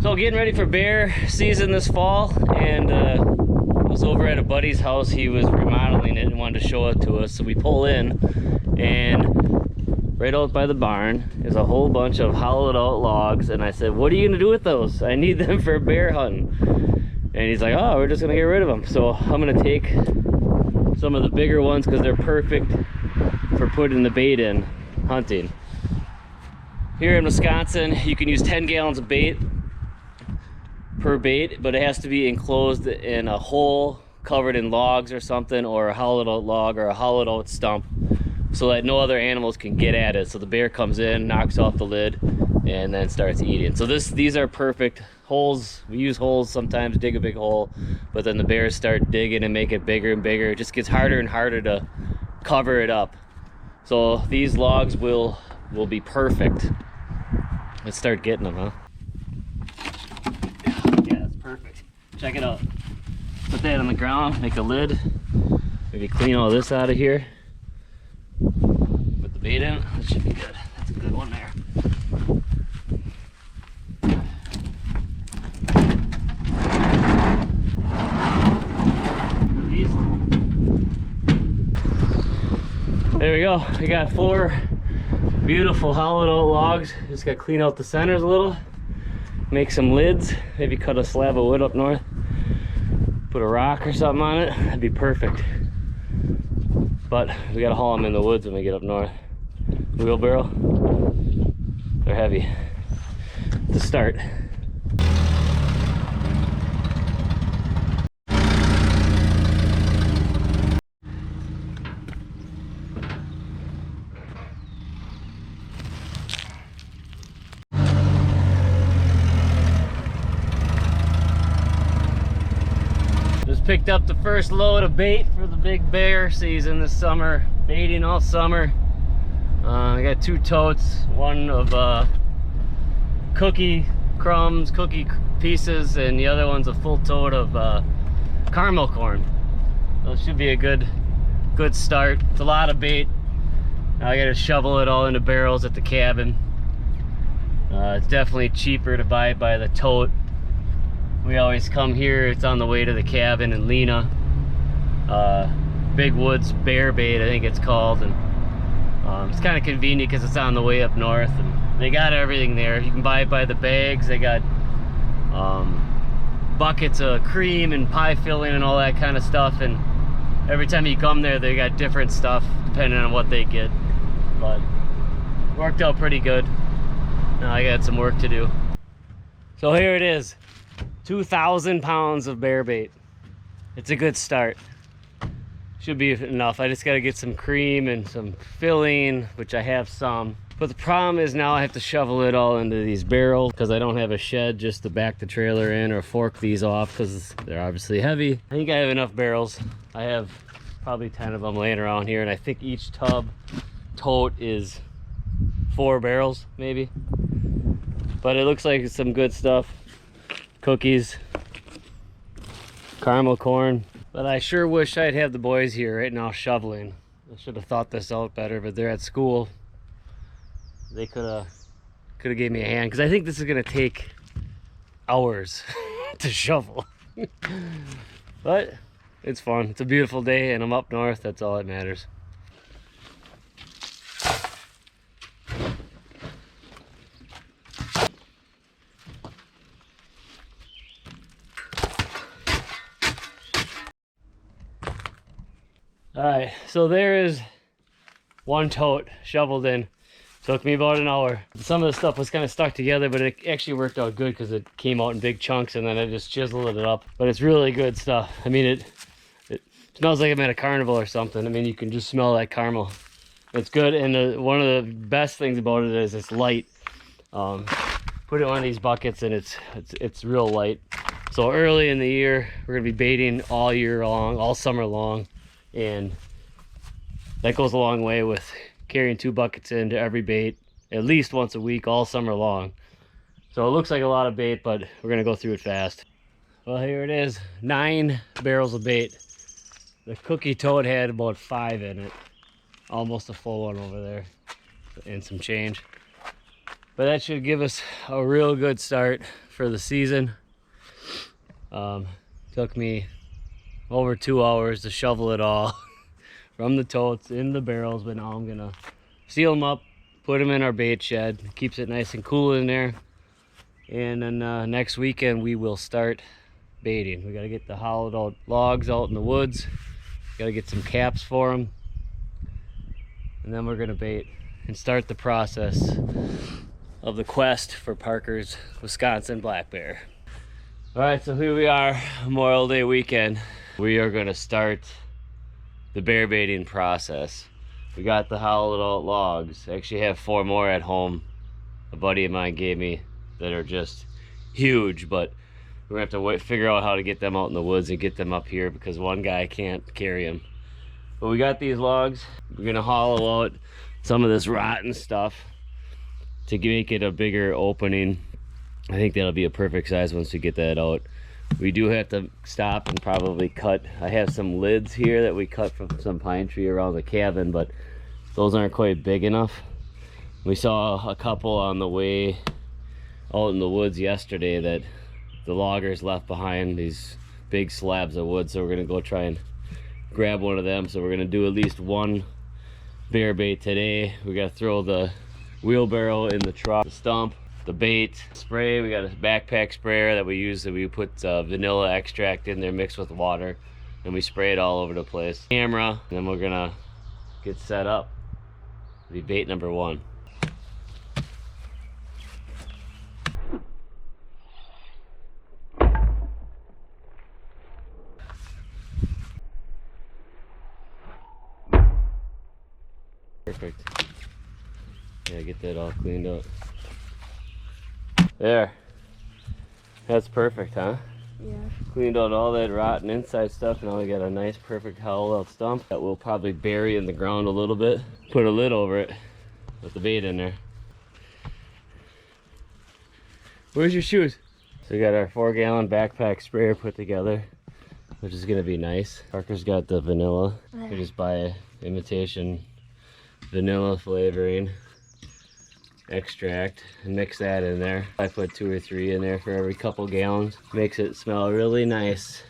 So getting ready for bear season this fall, and I was over at a buddy's house. He was remodeling it and wanted to show it to us. So we pull in, and right out by the barn is a whole bunch of hollowed out logs. And I said, what are you gonna do with those? I need them for bear hunting. And he's like, oh, we're just gonna get rid of them. So I'm gonna take some of the bigger ones because they're perfect for putting the bait in hunting. Here in Wisconsin, you can use 10 gallons of bait per bait, but it has to be enclosed in a hole covered in logs or something, or a hollowed out log or a hollowed out stump, so that no other animals can get at it. So the bear comes in, knocks off the lid, and then starts eating. So these are perfect holes. We use holes sometimes, dig a big hole, but then the bears start digging and make it bigger and bigger. It just gets harder and harder to cover it up. So these logs will be perfect. Let's start getting them, huh? Yeah, that's perfect. Check it out. Put that on the ground, make a lid. Maybe clean all this out of here. Put the bait in. That should be good. That's a good one there. There we go. We got 4 beautiful hollowed out logs. Just got to clean out the centers a little, make some lids, maybe cut a slab of wood up north, put a rock or something on it. That'd be perfect. But we got to haul them in the woods when we get up north. Wheelbarrow, they're heavy to start. Picked up the first load of bait for the big bear season this summer. Baiting all summer. I got 2 totes, one of cookie crumbs, cookie pieces, and the other one's a full tote of caramel corn. So it should be a good start. It's a lot of bait. Now I gotta shovel it all into barrels at the cabin. It's definitely cheaper to buy it by the tote. We always come here. It's on the way to the cabin in Lena. Big Woods Bear Bait, I think it's called, and it's kind of convenient because it's on the way up north, and they got everything there. You can buy it by the bags. They got buckets of cream and pie filling and all that kind of stuff, and every time you come there they got different stuff depending on what they get, but worked out pretty good. Now I got some work to do. So here it is. 2,000 pounds of bear bait. It's a good start. Should be enough. I just got to get some cream and some filling, which I have some. But the problem is now I have to shovel it all into these barrels because I don't have a shed just to back the trailer in or fork these off because they're obviously heavy. I think I have enough barrels. I have probably 10 of them laying around here, and I think each tote is 4 barrels maybe. But it looks like it's some good stuff. Cookies, caramel corn. But I sure wish I'd have the boys here right now shoveling. I should have thought this out better, but they're at school. They could have gave me a hand, because I think this is gonna take hours to shovel. But it's fun. It's a beautiful day and I'm up north. That's all that matters. All right, so there is 1 tote shoveled in. Took me about an hour. Some of the stuff was kind of stuck together, but it actually worked out good because it came out in big chunks, and then I just chiseled it up. But it's really good stuff. I mean, it smells like I'm at a carnival or something. I mean, you can just smell that caramel. It's good, and one of the best things about it is it's light. Put it in one of these buckets, and it's real light. So early in the year, we're gonna be baiting all year long, all summer long. And that goes a long way with carrying 2 buckets into every bait at least once a week all summer long. So it looks like a lot of bait, but we're gonna go through it fast. Well, here it is, 9 barrels of bait. The cookie tote had about 5 in it, almost a full one over there, and some change. But that should give us a real good start for the season. Took me over 2 hours to shovel it all from the totes in the barrels, but now I'm gonna seal them up, put them in our bait shed. Keeps it nice and cool in there. And then next weekend we will start baiting. We gotta get the hollowed out logs out in the woods. Gotta get some caps for them. And then we're gonna bait and start the process of the quest for Parker's Wisconsin black bear. All right, so here we are, Memorial Day weekend. We are gonna start the bear baiting process. We got the hollowed out logs. I actually have 4 more at home. A buddy of mine gave me that are just huge, but we're gonna have to figure out how to get them out in the woods and get them up here because one guy can't carry them. But we got these logs. We're gonna hollow out some of this rotten stuff to make it a bigger opening. I think that'll be a perfect size once we get that out. We do have to stop and probably cut. I have some lids here that we cut from some pine tree around the cabin, but those aren't quite big enough. We saw a couple on the way out in the woods yesterday that the loggers left behind, these big slabs of wood, so we're gonna go try and grab one of them. So we're gonna do at least one bear bait today. We gotta throw the wheelbarrow in the truck, the stump, the bait, spray. We got a backpack sprayer that we use, that we put vanilla extract in there mixed with water, and we spray it all over the place. Camera, and then we're gonna get set up. It'll be bait number 1. Perfect. Yeah, get that all cleaned up. There. That's perfect, huh? Yeah. Cleaned out all that rotten inside stuff, and now we got a nice, perfect hollowed out stump that we'll probably bury in the ground a little bit. Put a lid over it with the bait in there. Where's your shoes? So we got our 4-gallon backpack sprayer put together, which is gonna be nice. Parker's got the vanilla. We just buy imitation vanilla flavoring extract and mix that in there. I put 2 or 3 in there for every couple gallons. Makes it smell really nice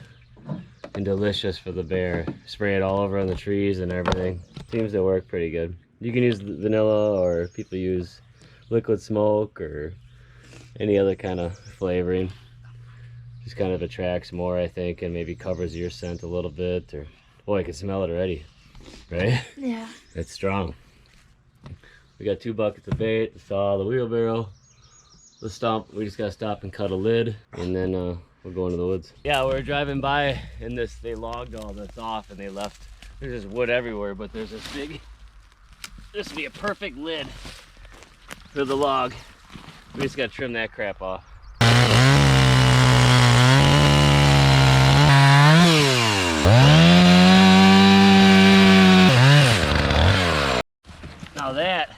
and delicious for the bear. Spray it all over on the trees and everything. Seems to work pretty good. You can use vanilla, or people use liquid smoke or any other kind of flavoring. Just kind of attracts more, I think, and maybe covers your scent a little bit. Or boy, I can smell it already, right? Yeah. It's strong. We got 2 buckets of bait, the saw, the wheelbarrow, the stump. We just gotta stop and cut a lid, and then we'll go into the woods. Yeah, we were driving by, and they logged all this off, and they left. There's just wood everywhere, but there's this big. This would be a perfect lid for the log. We just gotta trim that crap off. Now that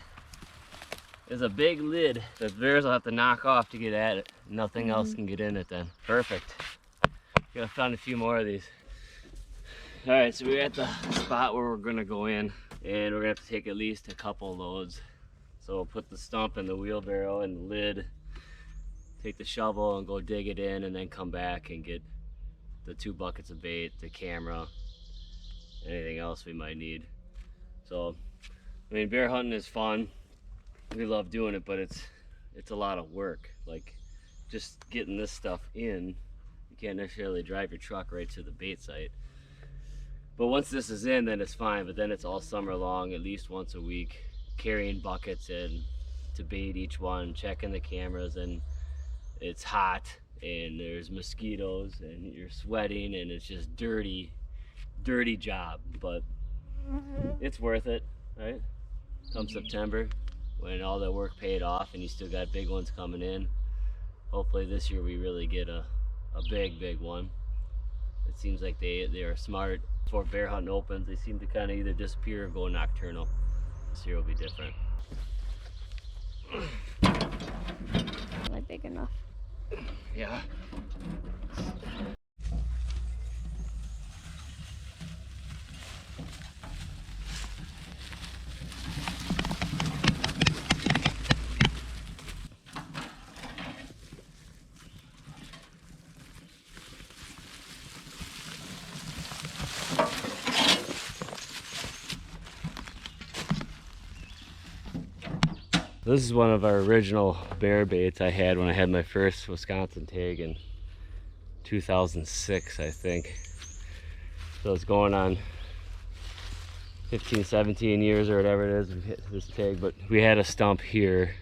is a big lid that bears will have to knock off to get at it. Nothing else can get in it then. Perfect. Gotta find a few more of these. All right, so we're at the spot where we're gonna go in, and we're gonna have to take at least a couple loads. So we'll put the stump in the wheelbarrow and the lid, take the shovel and go dig it in, and then come back and get the 2 buckets of bait, the camera, anything else we might need. So, I mean, bear hunting is fun. We love doing it, but it's a lot of work. Like, just getting this stuff in, you can't necessarily drive your truck right to the bait site. But once this is in, then it's fine. But then it's all summer long, at least once a week, carrying buckets in to bait each one, checking the cameras, and it's hot, and there's mosquitoes, and you're sweating, and it's just dirty job. But it's worth it, right? Come September, when all that work paid off and you still got big ones coming in. Hopefully this year we really get a big one. It seems like they are smart. Before bear hunting opens, they seem to kind of either disappear or go nocturnal. This year will be different. Not big enough. Yeah. This is one of our original bear baits I had when I had my first Wisconsin tag in 2006, I think. So it's going on 15, 17 years or whatever it is we've hit this tag, but we had a stump here,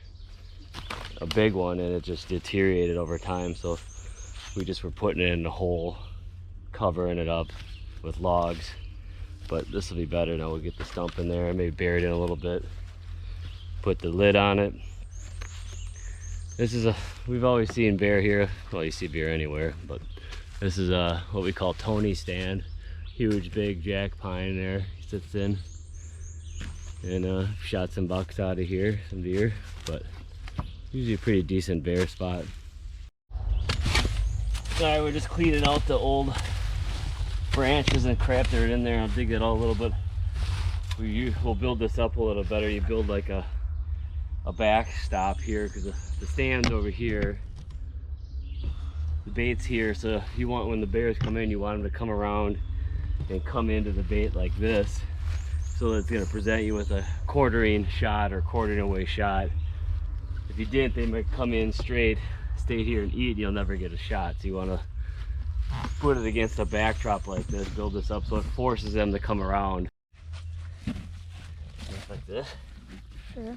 a big one, and it just deteriorated over time. So we just were putting it in a hole, covering it up with logs. But this will be better now. We'll get the stump in there, maybe bury it in a little bit, put the lid on it. This is we've always seen bear here. Well, you see bear anywhere, but this is what we call Tony stand. Huge, big jack pine there he sits in. And shot some bucks out of here, some deer, but usually a pretty decent bear spot. Sorry, we're just cleaning out the old branches and crap that are in there. I'll dig it out a little bit. We'll build this up a little better. You build like a backstop here, because the stand's over here, the bait's here. So you want, when the bears come in, you want them to come around and come into the bait like this, so that it's going to present you with a quartering shot or quartering away shot. If you didn't, they might come in straight, stay here and eat, and you'll never get a shot. So you want to put it against a backdrop like this, build this up so it forces them to come around. Just like this. Sure.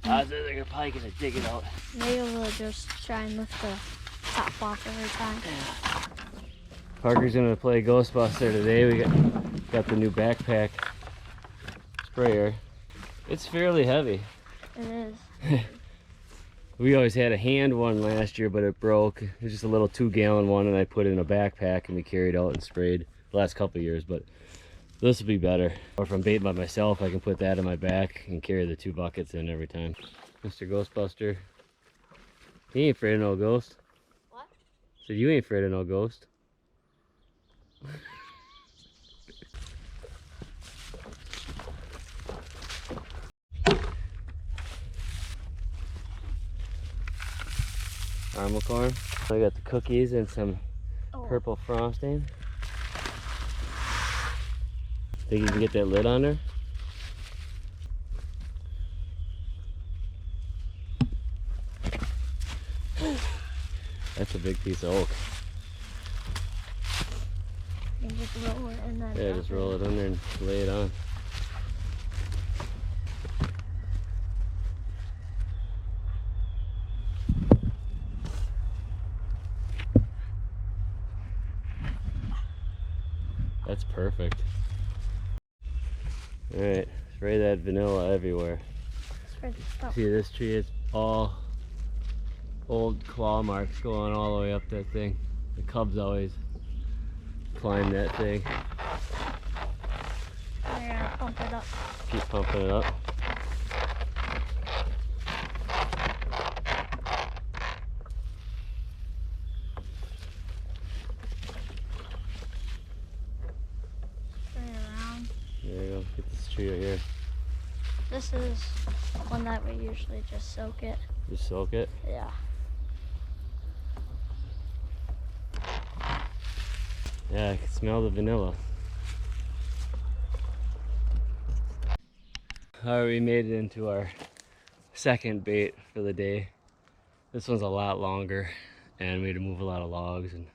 They're probably gonna dig it out. Maybe we'll just try and lift the top off every time. Parker's gonna play Ghostbuster today. We got the new backpack sprayer. It's fairly heavy. It is. We always had a hand one last year, but it broke. It was just a little 2-gallon one, and I put it in a backpack and we carried out and sprayed the last couple of years. But this will be better. Or if I'm baiting by myself, I can put that in my back and carry the 2 buckets in every time. Mr. Ghostbuster. He ain't afraid of no ghost. What? So you ain't afraid of no ghost. Caramel corn. I got the cookies and some purple frosting. Think you can get that lid on there? That's a big piece of oak. You can just roll it in that. Yeah, just roll it in there and lay it on. That's perfect. Alright, spray that vanilla everywhere. See this tree, it's all old claw marks going all the way up that thing. The cubs always climb that thing. We're gonna pump it up. Keep pumping it up. There you go, get this tree right here. This is one that we usually just soak it. Just soak it? Yeah. Yeah, I can smell the vanilla. Alright, we made it into our second bait for the day. This one's a lot longer, and we had to move a lot of logs, and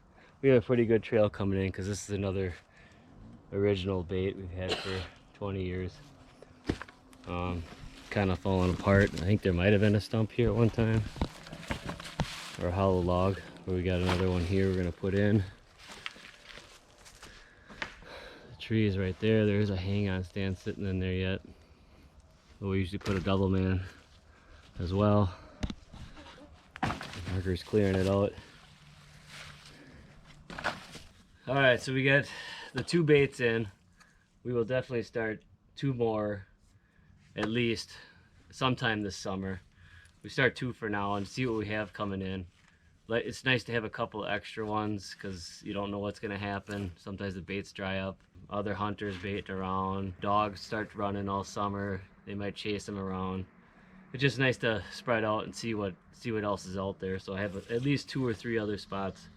we have a pretty good trail coming in because this is another original bait we've had for 20 years. Kind of falling apart. I think there might have been a stump here at one time, or a hollow log, but we got another one here we're gonna put in. The tree is right there. There's a hang-on stand sitting in there yet. But we usually put a double man as well. Marker's clearing it out. All right, so we got the 2 baits in. We will definitely start 2 more at least sometime this summer. We start 2 for now and see what we have coming in. It's nice to have a couple of extra ones because you don't know what's going to happen. Sometimes the baits dry up. Other hunters bait around. Dogs start running all summer. They might chase them around. It's just nice to spread out and see what else is out there. So I have at least 2 or 3 other spots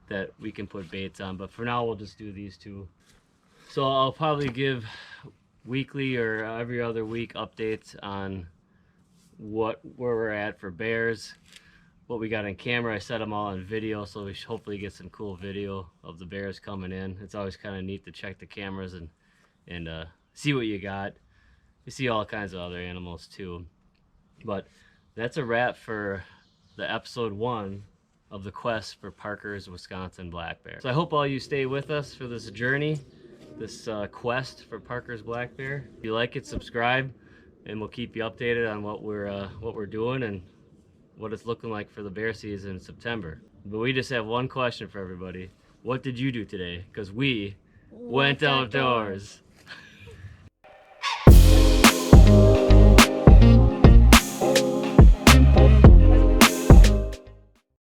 that we can put baits on. But for now, we'll just do these 2. So I'll probably give weekly or every other week updates on where we're at for bears, what we got on camera. I set them all on video, so we should hopefully get some cool video of the bears coming in. It's always kind of neat to check the cameras and see what you got. You see all kinds of other animals too. But that's a wrap for the episode 1 of the quest for Parker's Wisconsin black bear. So I hope all you stay with us for this journey, this quest for Parker's black bear. If you like it, subscribe, and we'll keep you updated on what we're doing and what it's looking like for the bear season in September. But we just have one question for everybody. What did you do today? Because we went outdoors.